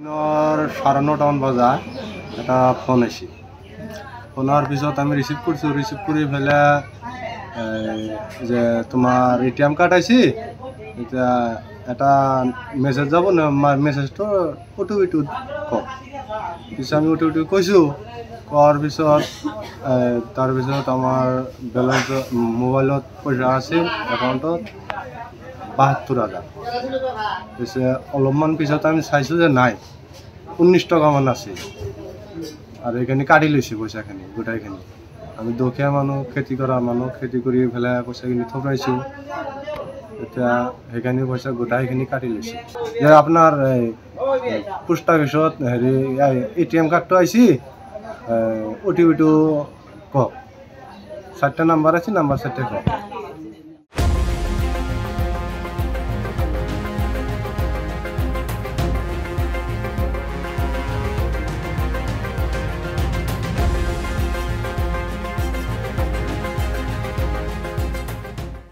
9:30 বজাত এটা ফোন আসি। ফোনের পিছত আমি রিসিভ করছি, রিসিভ করে ফেলে যে তোমার এটিএম কার্ড আইছি, এটা এটা মেসেজ যাব না, মেসেজটা ওটিপি কম। পিছত আমি ওটিপি কৈছোঁ, কোৱাৰ পিছত তাৰপিছত আমাৰ বেলেঞ্চ মোবাইলত পইচা আছিল একাউণ্টত ৭২,০০০। পিছে অলপমান পিছত আমি চাইছোঁ যে নাই, 19 টকামান আছিল আৰু এইখিনি কাটি লৈছে পইচাখিনি গোটাইখিনি। আমি দুখীয়া মানুহ, খেতি কৰা মানুহ, খেতি কৰি পেলাই পইচাখিনি থপৰাইছোঁ। এতিয়া সেইখিনি পইচা গোটাইখিনি কাটি লৈছে। যে আপোনাৰ পোষ্ট অফিচত হেৰি এটিএম কাৰ্ডটো আহিছে, ওটিপিটো কওক, 4টা নাম্বাৰ আছে, নাম্বাৰ 4টা কওক।